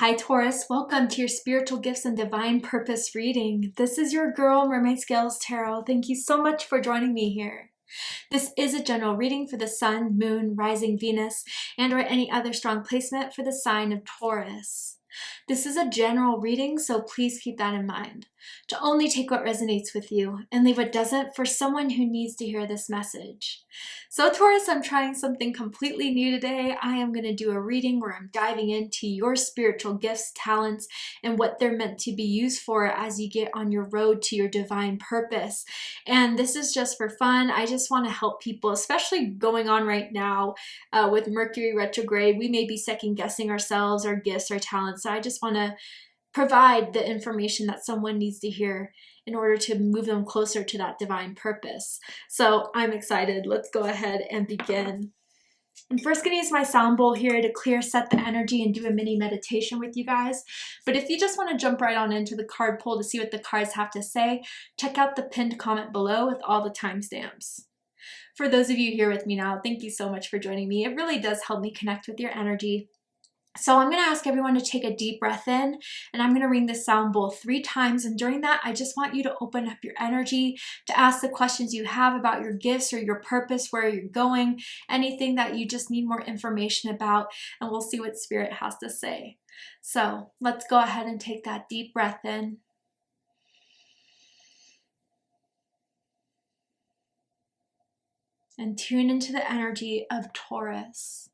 Hi Taurus, welcome to your Spiritual Gifts and Divine Purpose reading. This is your girl, Mermaid Scales Tarot. Thank you so much for joining me here. This is a general reading for the Sun, Moon, Rising Venus, and or any other strong placement for the sign of Taurus. This is a general reading, so please keep that in mind. To only take what resonates with you and leave what doesn't for someone who needs to hear this message. So Taurus, I'm trying something completely new today. I am going to do a reading where I'm diving into your spiritual gifts, talents, and what they're meant to be used for as you get on your road to your divine purpose. And this is just for fun. I just want to help people, especially going on right now with Mercury retrograde. We may be second guessing ourselves, our gifts, our talents. So I just want to provide the information that someone needs to hear in order to move them closer to that divine purpose. So I'm excited. Let's go ahead and begin. I'm first going to use my sound bowl here to clear set the energy and do a mini meditation with you guys. But if you just want to jump right on into the card pull to see what the cards have to say, check out the pinned comment below with all the timestamps. For those of you here with me now, thank you so much for joining me. It really does help me connect with your energy. So I'm going to ask everyone to take a deep breath in, and I'm going to ring the sound bowl 3 times. And during that, I just want you to open up your energy to ask the questions you have about your gifts or your purpose, where you're going, anything that you just need more information about, and we'll see what Spirit has to say. So let's go ahead and take that deep breath in. And tune into the energy of Taurus.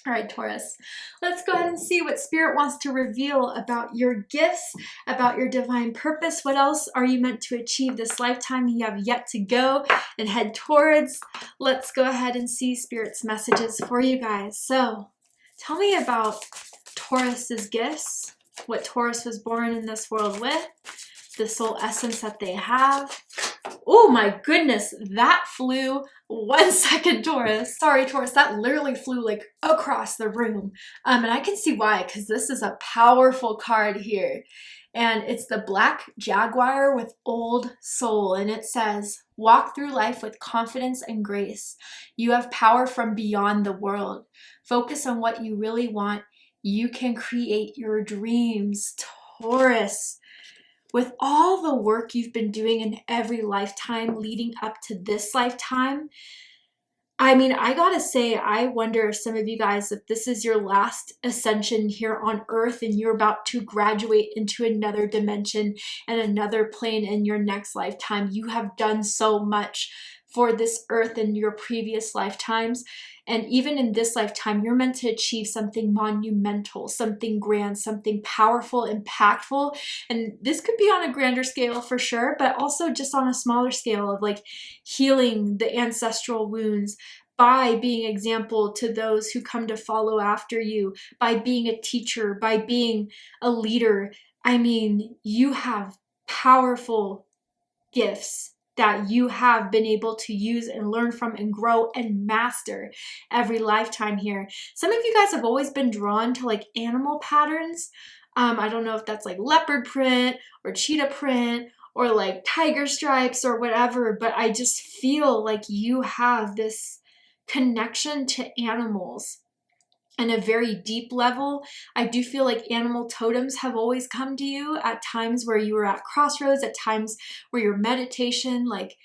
All right, Taurus, let's go ahead and see what Spirit wants to reveal about your gifts, about your divine purpose. What else are you meant to achieve this lifetime you have yet to go and head towards? Let's go ahead and see Spirit's messages for you guys. So tell me about Taurus's gifts, what Taurus was born in this world with, the soul essence that they have. Oh my goodness, that flew 1 second, Taurus. Sorry, Taurus, that literally flew like across the room. And I can see why, because this is a powerful card here. And it's the Black Jaguar with Old Soul. And it says, walk through life with confidence and grace. You have power from beyond the world. Focus on what you really want. You can create your dreams, Taurus. With all the work you've been doing in every lifetime leading up to this lifetime, I mean, I gotta say, I wonder if some of you guys, if this is your last ascension here on Earth and you're about to graduate into another dimension and another plane in your next lifetime. You have done so much for this Earth in your previous lifetimes. And even in this lifetime, you're meant to achieve something monumental, something grand, something powerful, impactful. And this could be on a grander scale for sure, but also just on a smaller scale of like healing the ancestral wounds by being example to those who come to follow after you, by being a teacher, by being a leader. I mean, you have powerful gifts that you have been able to use and learn from and grow and master every lifetime here. Some of you guys have always been drawn to like animal patterns. I don't know if that's like leopard print or cheetah print or like tiger stripes or whatever, but I just feel like you have this connection to animals. On a very deep level, I do feel like animal totems have always come to you at times where you were at crossroads, at times where your meditation, like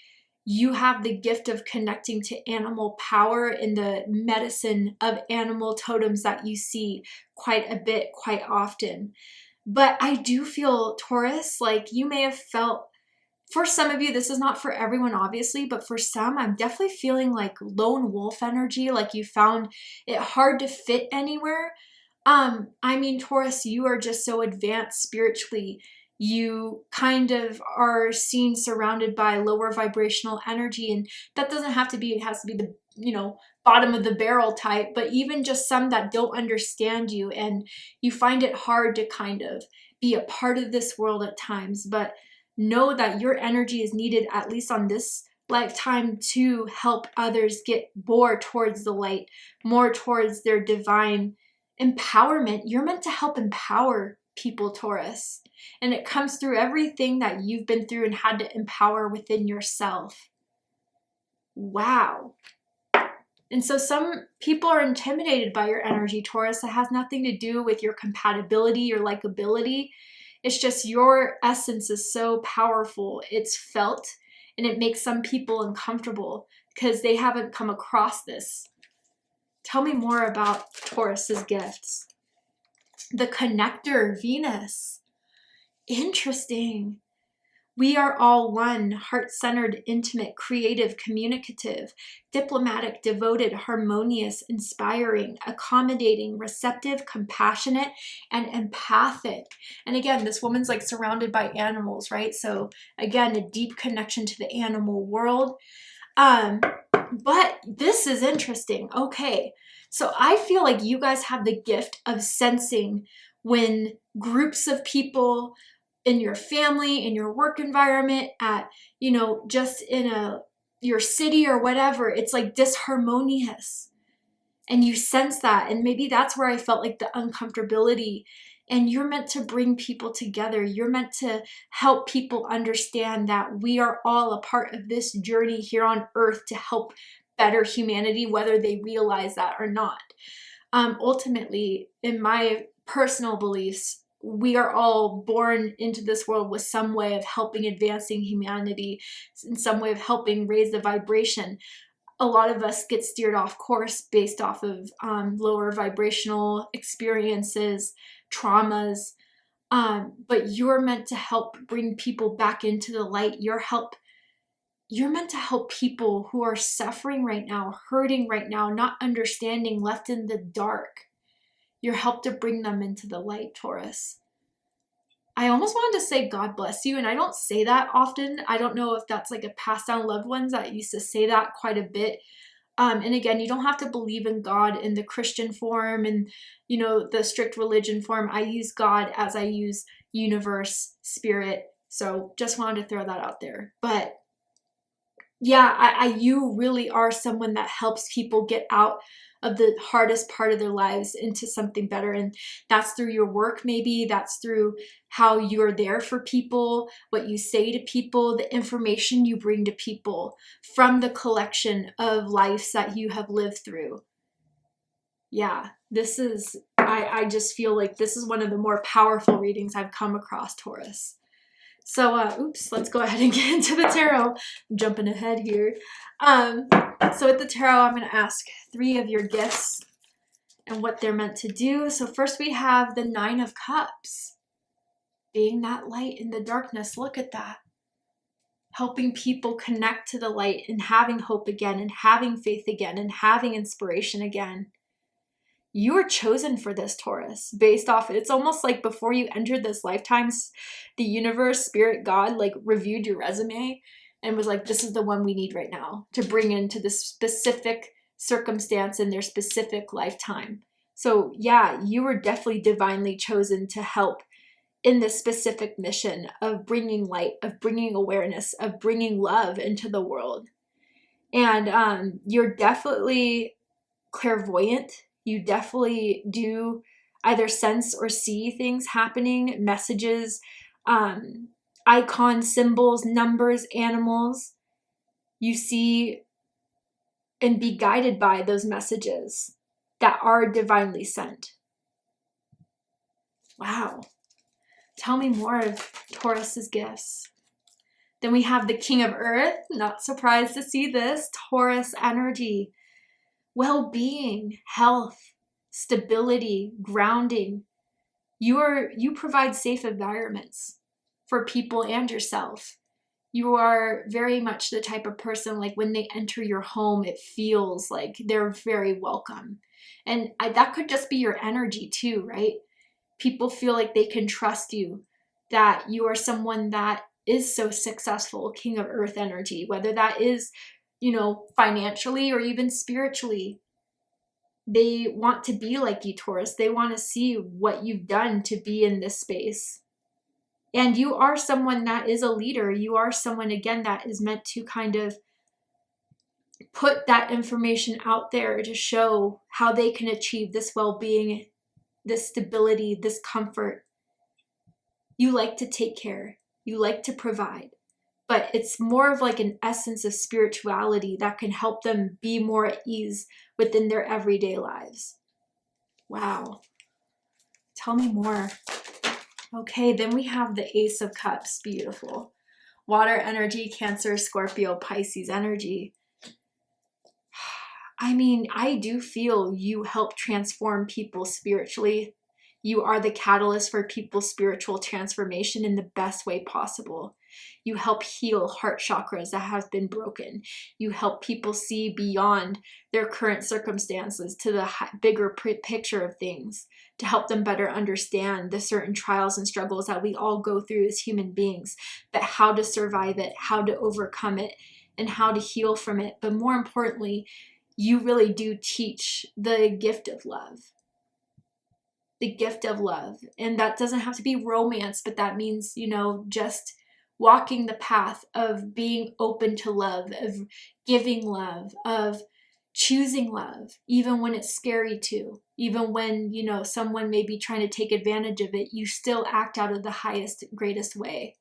you have the gift of connecting to animal power in the medicine of animal totems that you see quite a bit, quite often. But I do feel, Taurus, like you may have felt, for some of you, this is not for everyone, obviously, but for some, I'm definitely feeling like lone wolf energy, like you found it hard to fit anywhere. I mean, Taurus, you are just so advanced spiritually. You kind of are seen surrounded by lower vibrational energy, and that doesn't have to be, it has to be the, bottom of the barrel type, but even just some that don't understand you, and you find it hard to kind of be a part of this world at times. But know that your energy is needed, at least on this lifetime, to help others get more towards the light, more towards their divine empowerment. You're meant to help empower people, Taurus. And it comes through everything that you've been through and had to empower within yourself. Wow. And so some people are intimidated by your energy, Taurus. It has nothing to do with your compatibility, your likability. It's just your essence is so powerful. It's felt, and it makes some people uncomfortable because they haven't come across this. Tell me more about Taurus's gifts. The connector, Venus. Interesting. We are all one, heart-centered, intimate, creative, communicative, diplomatic, devoted, harmonious, inspiring, accommodating, receptive, compassionate, and empathic. And again, this woman's like surrounded by animals, right? So again, a deep connection to the animal world. But this is interesting. Okay, so I feel like you guys have the gift of sensing when groups of people in your family, in your work environment, at, you know, just in your city or whatever, it's like disharmonious. And you sense that. And maybe that's where I felt like the uncomfortability. And you're meant to bring people together. You're meant to help people understand that we are all a part of this journey here on Earth to help better humanity, whether they realize that or not. Ultimately, in my personal beliefs, we are all born into this world with some way of helping advancing humanity, in some way of helping raise the vibration. A lot of us get steered off course based off of lower vibrational experiences, traumas, but you're meant to help bring people back into the light. You're meant to help people who are suffering right now, hurting right now, not understanding, left in the dark. You're helped to bring them into the light, Taurus. I almost wanted to say God bless you, and I don't say that often. I don't know if that's like a passed down loved ones that used to say that quite a bit. And again, you don't have to believe in God in the Christian form and, you know, the strict religion form. I use God as I use universe, spirit. So just wanted to throw that out there. But yeah, you really are someone that helps people get out of the hardest part of their lives into something better. And that's through your work, maybe that's through how you're there for people, what you say to people, the information you bring to people from the collection of lives that you have lived through. Yeah, I just feel like this is one of the more powerful readings I've come across, Taurus. So, let's go ahead and get into the tarot. I'm jumping ahead here. So with the tarot, I'm going to ask 3 of your gifts and what they're meant to do. So first we have the 9 of Cups. Being that light in the darkness. Look at that. Helping people connect to the light and having hope again and having faith again and having inspiration again. You were chosen for this, Taurus, based off, it's almost like before you entered this lifetime, the universe, spirit, God, like reviewed your resume and was like, this is the one we need right now to bring into this specific circumstance in their specific lifetime. So yeah, you were definitely divinely chosen to help in this specific mission of bringing light, of bringing awareness, of bringing love into the world. And you're definitely clairvoyant. You definitely do either sense or see things happening, messages, icons, symbols, numbers, animals. You see and be guided by those messages that are divinely sent. Wow. Tell me more of Taurus's gifts. Then we have the King of Earth. Not surprised to see this. Taurus energy. Well-being, health, stability, grounding. You provide safe environments for people and yourself. You are very much the type of person, like when they enter your home, it feels like they're very welcome. And that could just be your energy too, right? People feel like they can trust you, that you are someone that is so successful, King of Earth energy, whether that is you know, financially or even spiritually. They want to be like you, Taurus. They want to see what you've done to be in this space. And you are someone that is a leader. You are someone, again, that is meant to kind of put that information out there to show how they can achieve this well-being, this stability, this comfort. You like to take care. You like to provide. But it's more of like an essence of spirituality that can help them be more at ease within their everyday lives. Wow. Tell me more. Okay, then we have the Ace of Cups. Beautiful. Water energy, Cancer, Scorpio, Pisces energy. I mean, I do feel you help transform people spiritually. You are the catalyst for people's spiritual transformation in the best way possible. You help heal heart chakras that have been broken. You help people see beyond their current circumstances to the bigger picture of things, to help them better understand the certain trials and struggles that we all go through as human beings, but how to survive it, how to overcome it, and how to heal from it. But more importantly, you really do teach the gift of love. The gift of love. And that doesn't have to be romance, but that means, you know, just walking the path of being open to love, of giving love, of choosing love, even when it's scary to, even when, you know, someone may be trying to take advantage of it, you still act out of the highest, greatest way.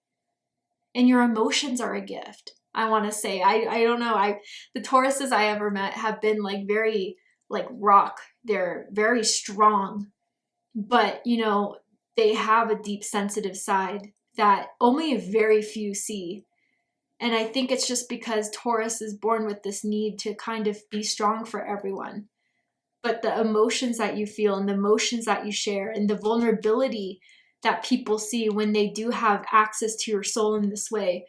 And your emotions are a gift. I want to say, I don't know, the Tauruses I ever met have been like very like rock. They're very strong. But, you know, they have a deep sensitive side that only very few see. And I think it's just because Taurus is born with this need to kind of be strong for everyone. But the emotions that you feel and the emotions that you share and the vulnerability that people see when they do have access to your soul in this way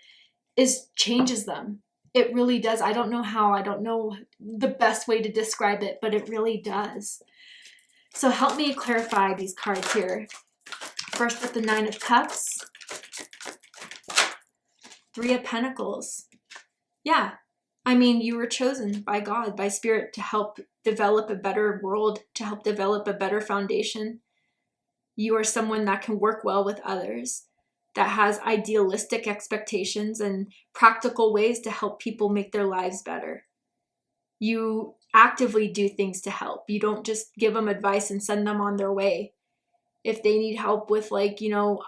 changes them. It really does. I don't know how. I don't know the best way to describe it, but it really does. So help me clarify these cards here. First with the Nine of Cups. Three of Pentacles. Yeah. I mean, you were chosen by God, by Spirit, to help develop a better world, to help develop a better foundation. You are someone that can work well with others, that has idealistic expectations and practical ways to help people make their lives better. You actively do things to help. You don't just give them advice and send them on their way. If they need help with, like, you know,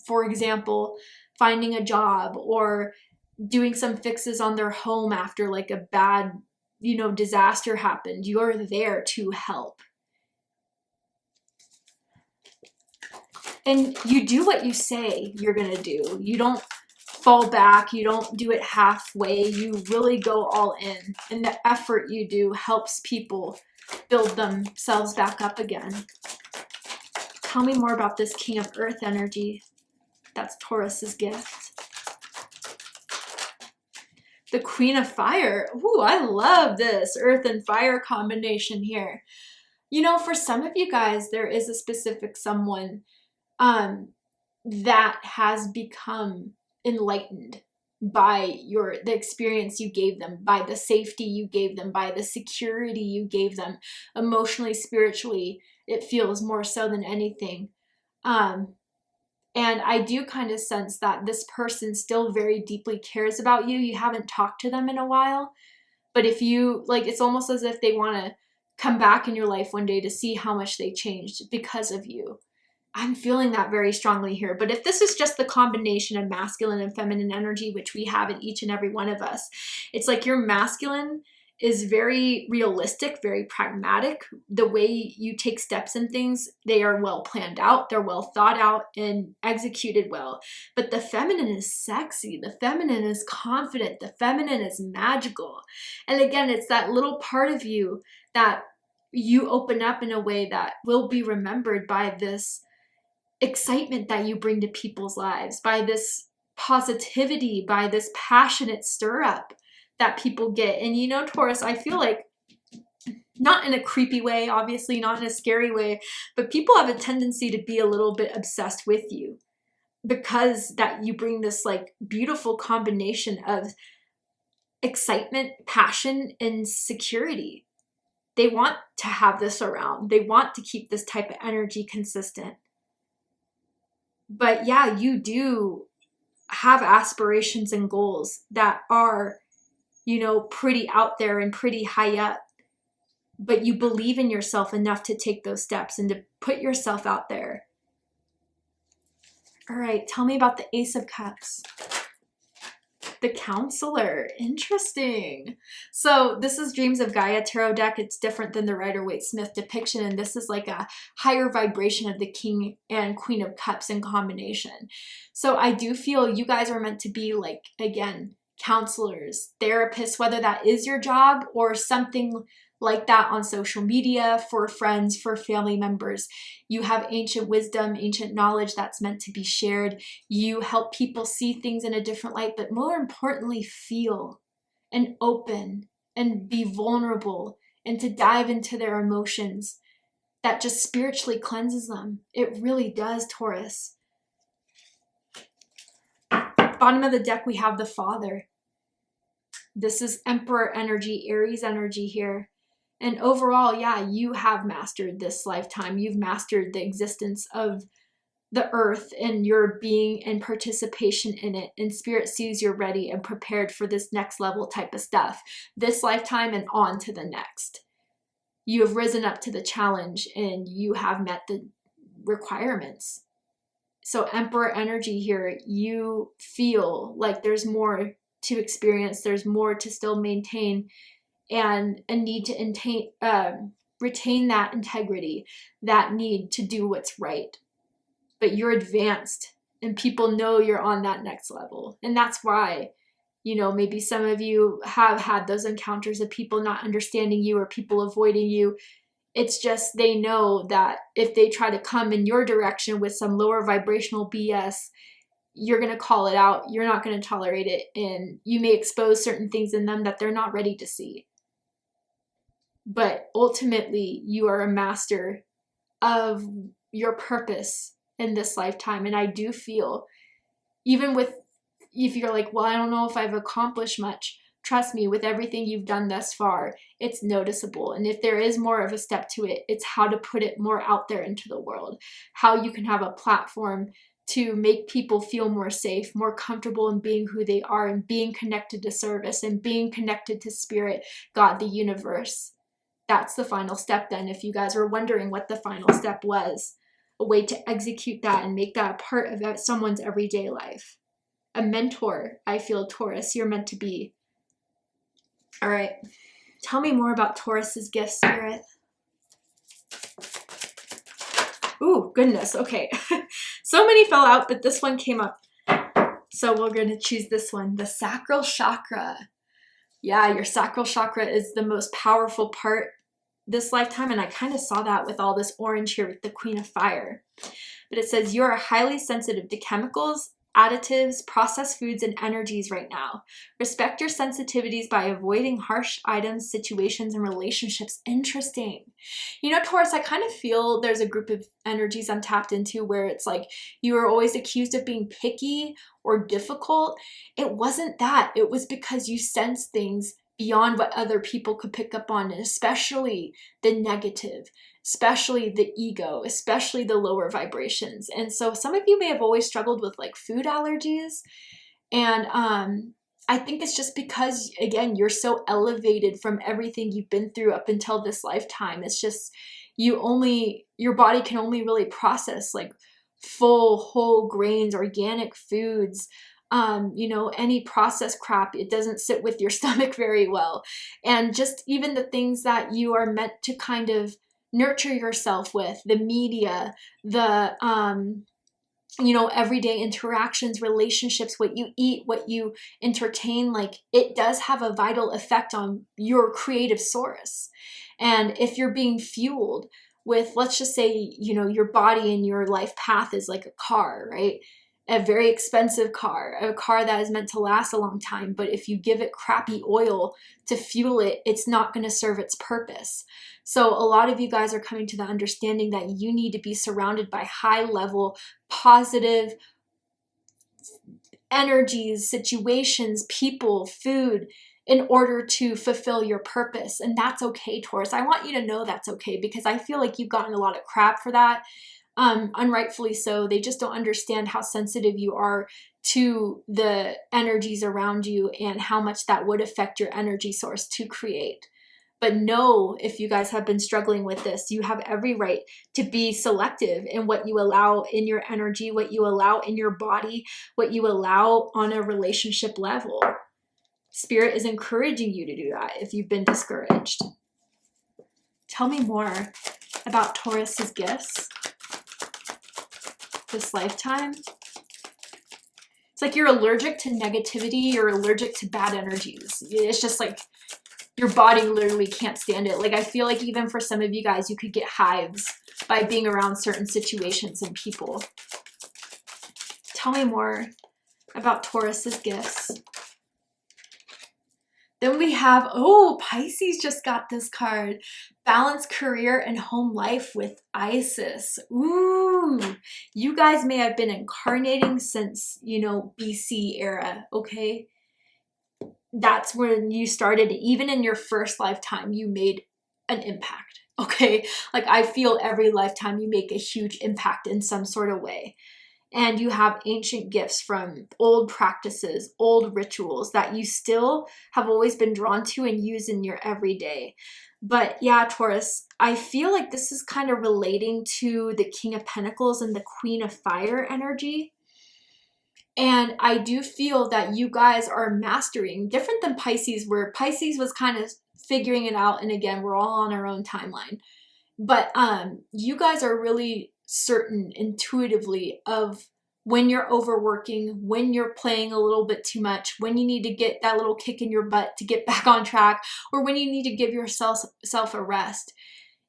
for example, finding a job or doing some fixes on their home after like a bad, you know, disaster happened, you're there to help. And you do what you say you're going to do. You don't fall back. You don't do it halfway. You really go all in. And the effort you do helps people build themselves back up again. Tell me more about this King of Earth energy. That's Taurus's gift. The Queen of Fire. Ooh, I love this Earth and Fire combination here. You know, for some of you guys, there is a specific someone that has become enlightened by the experience you gave them, by the safety you gave them, by the security you gave them, emotionally, spiritually. It feels more so than anything. And I do kind of sense that this person still very deeply cares about you. You haven't talked to them in a while, but if you, like, it's almost as if they want to come back in your life one day to see how much they changed because of you. I'm feeling that very strongly here. But if this is just the combination of masculine and feminine energy, which we have in each and every one of us, it's like your masculine is very realistic, very pragmatic. The way you take steps in things, they are well planned out, they're well thought out and executed well. But the feminine is sexy, the feminine is confident, the feminine is magical. And again, it's that little part of you that you open up in a way that will be remembered by this excitement that you bring to people's lives, by this positivity, by this passionate stir up that people get. And you know, Taurus, I feel like, not in a creepy way, obviously not in a scary way, but people have a tendency to be a little bit obsessed with you because that you bring this like beautiful combination of excitement, passion, and security. They want to have this around. They want to keep this type of energy consistent. But yeah, you do have aspirations and goals that are, you know, pretty out there and pretty high up. But you believe in yourself enough to take those steps and to put yourself out there. All right, tell me about the Ace of Cups. The Counselor. Interesting. So this is Dreams of Gaia tarot deck. It's different than the Rider-Waite-Smith depiction, and this is like a higher vibration of the King and Queen of Cups in combination. So I do feel you guys are meant to be, like, again, counselors, therapists, whether that is your job or something like that on social media, for friends, for family members. You have ancient wisdom, ancient knowledge that's meant to be shared. You help people see things in a different light, but more importantly, feel and open and be vulnerable and to dive into their emotions. That just spiritually cleanses them. It really does, Taurus. Bottom of the deck, we have the Father. This is Emperor energy, Aries energy here. And overall, yeah, you have mastered this lifetime. You've mastered the existence of the earth and your being and participation in it. And Spirit sees you're ready and prepared for this next level type of stuff. This lifetime and on to the next. You have risen up to the challenge and you have met the requirements. So Emperor energy here, you feel like there's more to experience. There's more to still maintain, and a need to retain that integrity, that need to do what's right. But you're advanced and people know you're on that next level. And that's why, you know, maybe some of you have had those encounters of people not understanding you or people avoiding you. It's just they know that if they try to come in your direction with some lower vibrational BS, you're going to call it out. You're not going to tolerate it. And you may expose certain things in them that they're not ready to see. But ultimately, you are a master of your purpose in this lifetime. And I do feel, even with, if you're like, well, I don't know if I've accomplished much, trust me, with everything you've done thus far, it's noticeable. And if there is more of a step to it, it's how to put it more out there into the world, how you can have a platform to make people feel more safe, more comfortable in being who they are and being connected to service and being connected to Spirit, God, the universe. That's the final step then, if you guys were wondering what the final step was. A way to execute that and make that a part of someone's everyday life. A mentor, I feel, Taurus, you're meant to be. All right. Tell me more about Taurus's gift, Spirit. Ooh, goodness. Okay. So many fell out, but this one came up. So we're going to choose this one. The sacral chakra. Yeah, your sacral chakra is the most powerful part this lifetime, and I kind of saw that with all this orange here with the Queen of Fire. But it says you are highly sensitive to chemicals, additives, processed foods, and energies right now. Respect your sensitivities by avoiding harsh items, situations, and relationships. Interesting. You know, Taurus, I kind of feel there's a group of energies I'm tapped into where it's like you were always accused of being picky or difficult. It wasn't that. It was because you sense things beyond what other people could pick up on, and especially the negative, especially the ego, especially the lower vibrations. And so some of you may have always struggled with like food allergies. And I think it's just because, again, you're so elevated from everything you've been through up until this lifetime. It's just your body can only really process like full, whole grains, organic foods. You know, any processed crap, it doesn't sit with your stomach very well. And just even the things that you are meant to kind of nurture yourself with, the media, the, you know, everyday interactions, relationships, what you eat, what you entertain, like it does have a vital effect on your creative source. And if you're being fueled with, let's just say, you know, your body and your life path is like a car, right? A very expensive car, a car that is meant to last a long time. But if you give it crappy oil to fuel it, it's not going to serve its purpose. So a lot of you guys are coming to the understanding that you need to be surrounded by high level, positive energies, situations, people, food, in order to fulfill your purpose. And that's okay, Taurus. I want you to know that's okay, because I feel like you've gotten a lot of crap for that. Unrightfully so. They just don't understand how sensitive you are to the energies around you and how much that would affect your energy source to create. But know, if you guys have been struggling with this, you have every right to be selective in what you allow in your energy, what you allow in your body, what you allow on a relationship level. Spirit is encouraging you to do that if you've been discouraged. Tell me more about Taurus's gifts this lifetime. It's like you're allergic to negativity, you're allergic to bad energies. It's just like your body literally can't stand it. Like I feel like even for some of you guys, you could get hives by being around certain situations and people. Tell me more about Taurus's gifts. Then we have, oh, Pisces just got this card. Balance career and home life with Isis. Ooh, you guys may have been incarnating since, you know, BC era, okay? That's when you started. Even in your first lifetime, you made an impact, okay? Like I feel every lifetime you make a huge impact in some sort of way. And you have ancient gifts from old practices, old rituals that you still have always been drawn to and use in your everyday. But yeah, Taurus, I feel like this is kind of relating to the King of Pentacles and the Queen of Fire energy. And I do feel that you guys are mastering, different than Pisces, where Pisces was kind of figuring it out. And again, we're all on our own timeline. But you guys are really certain intuitively of when you're overworking, when you're playing a little bit too much, when you need to get that little kick in your butt to get back on track, or when you need to give yourself a rest.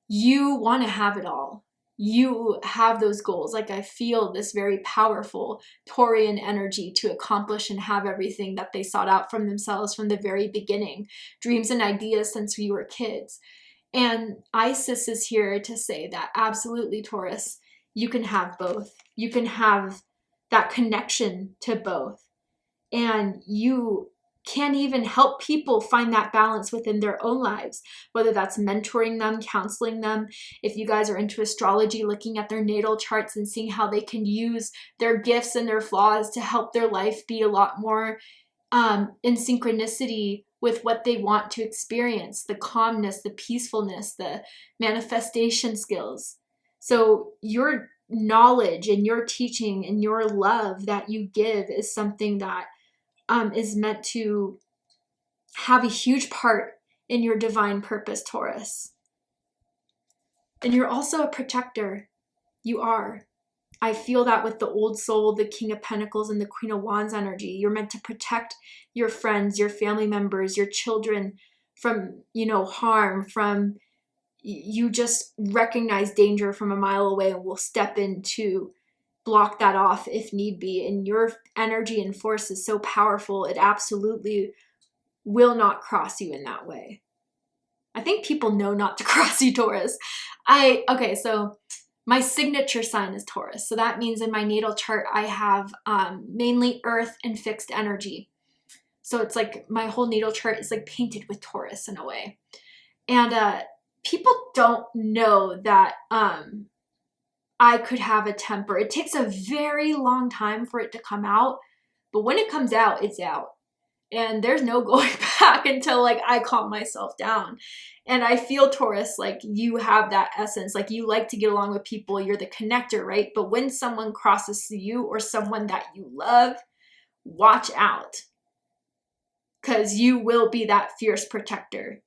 You want to have it all. You have those goals. Like I feel this very powerful Taurian energy to accomplish and have everything that they sought out from themselves from the very beginning. Dreams and ideas since we were kids. And Isis is here to say that absolutely, Taurus, you can have both. You can have that connection to both. And you can even help people find that balance within their own lives, whether that's mentoring them, counseling them. If you guys are into astrology, looking at their natal charts and seeing how they can use their gifts and their flaws to help their life be a lot more in synchronicity with what they want to experience, the calmness, the peacefulness, the manifestation skills. So your knowledge and your teaching and your love that you give is something that is meant to have a huge part in your divine purpose, Taurus. And you're also a protector. You are. I feel that with the old soul, the King of Pentacles and the Queen of Wands energy. You're meant to protect your friends, your family members, your children from, you know, harm, from you just recognize danger from a mile away and will step in to block that off if need be. And your energy and force is so powerful, it absolutely will not cross you in that way. I think people know not to cross you, Taurus. Okay, so my signature sign is Taurus. So that means in my natal chart, I have mainly earth and fixed energy. So it's like my whole natal chart is like painted with Taurus in a way. And people don't know that I could have a temper. It takes a very long time for it to come out. But when it comes out, it's out. And there's no going back until like I calm myself down. And I feel, Taurus, like you have that essence. Like you like to get along with people. You're the connector, right? But when someone crosses you or someone that you love, watch out. Because you will be that fierce protector.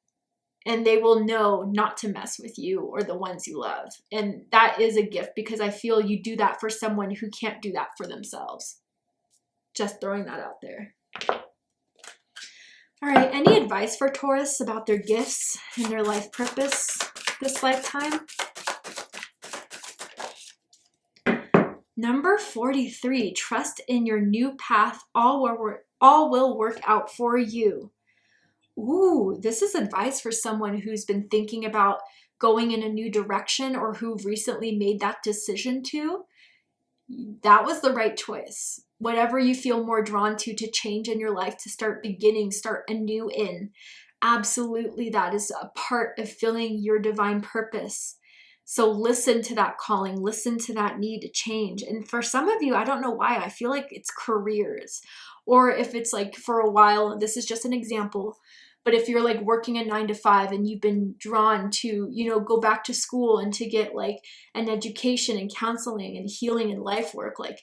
And they will know not to mess with you or the ones you love. And that is a gift because I feel you do that for someone who can't do that for themselves. Just throwing that out there. All right, any advice for Taurus about their gifts and their life purpose this lifetime? Number 43, trust in your new path. All will work out for you. Ooh, this is advice for someone who's been thinking about going in a new direction or who recently made that decision to. That was the right choice. whatever you feel more drawn to change in your life, to start anew in. Absolutely, that is a part of filling your divine purpose. So listen to that calling, listen to that need to change. And for some of you, I don't know why, I feel like it's careers, or if it's like for a while, this is just an example, but if you're like working a 9 to 5 and you've been drawn to, you know, go back to school and to get like an education and counseling and healing and life work, like,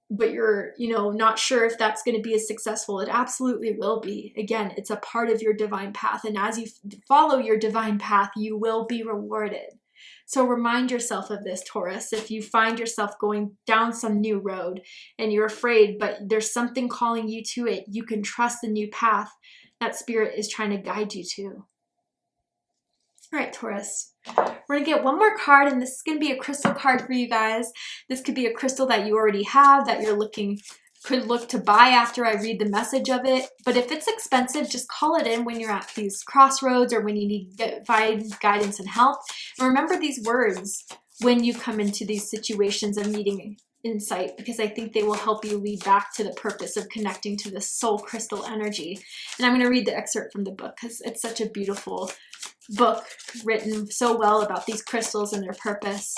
but you're, you know, not sure if that's going to be as successful. It absolutely will be. Again, it's a part of your divine path. And as you follow your divine path, you will be rewarded. So remind yourself of this, Taurus. If you find yourself going down some new road and you're afraid, but there's something calling you to it, you can trust the new path that Spirit is trying to guide you to. All right, Taurus. We're going to get one more card, and this is going to be a crystal card for you guys. This could be a crystal that you already have, that you're could look to buy after I read the message of it. But if it's expensive, just call it in when you're at these crossroads or when you need divine guidance and help. And remember these words when you come into these situations of needing insight, because I think they will help you lead back to the purpose of connecting to this soul crystal energy. And I'm going to read the excerpt from the book because it's such a beautiful book written so well about these crystals and their purpose.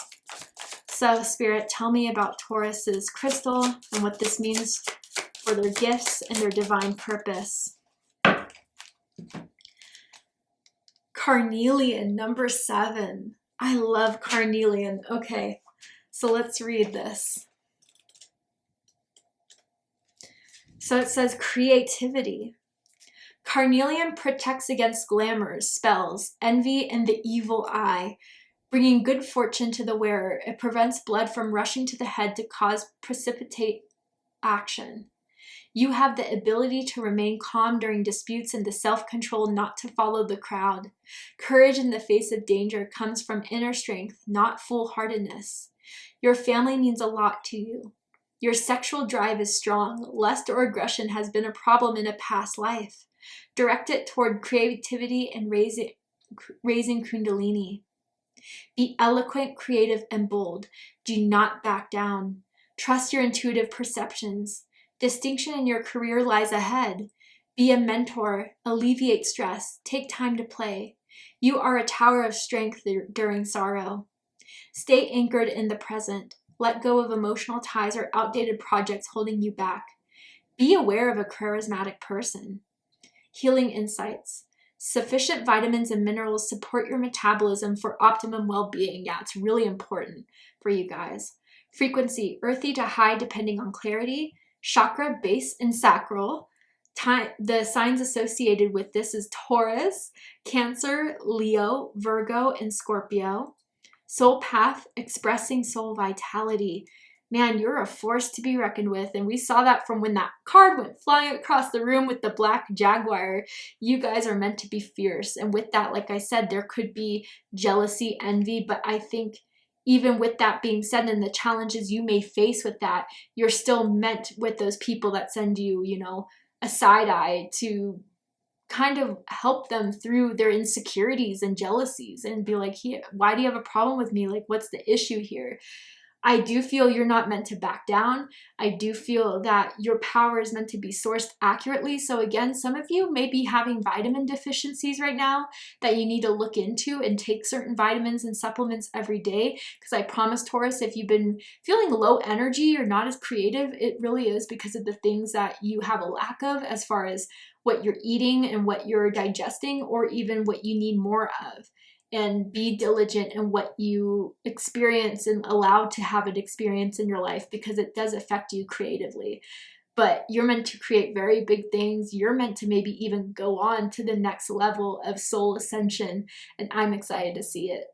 So Spirit, tell me about Taurus's crystal and what this means for their gifts and their divine purpose. Carnelian, number 7. I love carnelian. Okay, so let's read this. So it says creativity. Carnelian protects against glamours, spells, envy, and the evil eye, bringing good fortune to the wearer. It prevents blood from rushing to the head to cause precipitate action. You have the ability to remain calm during disputes and the self-control not to follow the crowd. Courage in the face of danger comes from inner strength, not foolhardiness. Your family means a lot to you. Your sexual drive is strong. Lust or aggression has been a problem in a past life. Direct it toward creativity and raising Kundalini. Be eloquent, creative, and bold. Do not back down. Trust your intuitive perceptions. Distinction in your career lies ahead. Be a mentor. Alleviate stress. Take time to play. You are a tower of strength during sorrow. Stay anchored in the present. Let go of emotional ties or outdated projects holding you back. Be aware of a charismatic person. Healing insights. Sufficient vitamins and minerals support your metabolism for optimum well-being. Yeah, it's really important for you guys. Frequency, earthy to high depending on clarity. Chakra, base, and sacral. The signs associated with this is Taurus, Cancer, Leo, Virgo, and Scorpio. Soul path, expressing soul vitality. Man, you're a force to be reckoned with. And we saw that from when that card went flying across the room with the black jaguar. You guys are meant to be fierce. And with that, like I said, there could be jealousy, envy. But I think even with that being said and the challenges you may face with that, you're still meant with those people that send you, you know, a side eye to kind of help them through their insecurities and jealousies and be like, here, why do you have a problem with me? Like, what's the issue here? I do feel you're not meant to back down. I do feel that your power is meant to be sourced accurately. So again, some of you may be having vitamin deficiencies right now that you need to look into and take certain vitamins and supplements every day. Because I promise, Taurus, if you've been feeling low energy or not as creative, it really is because of the things that you have a lack of as far as what you're eating and what you're digesting, or even what you need more of. And be diligent in what you experience and allow to have an experience in your life, because it does affect you creatively. But you're meant to create very big things. You're meant to maybe even go on to the next level of soul ascension. And I'm excited to see it.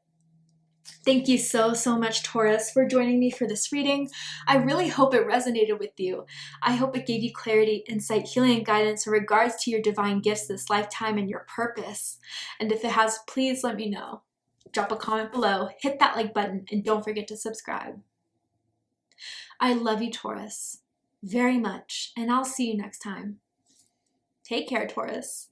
Thank you so much, Taurus, for joining me for this reading. I really hope it resonated with you. I hope it gave you clarity, insight, healing, and guidance in regards to your divine gifts this lifetime and your purpose. And if it has, please let me know. Drop a comment below, hit that like button, and don't forget to subscribe. I love you, Taurus, very much, and I'll see you next time. Take care, Taurus.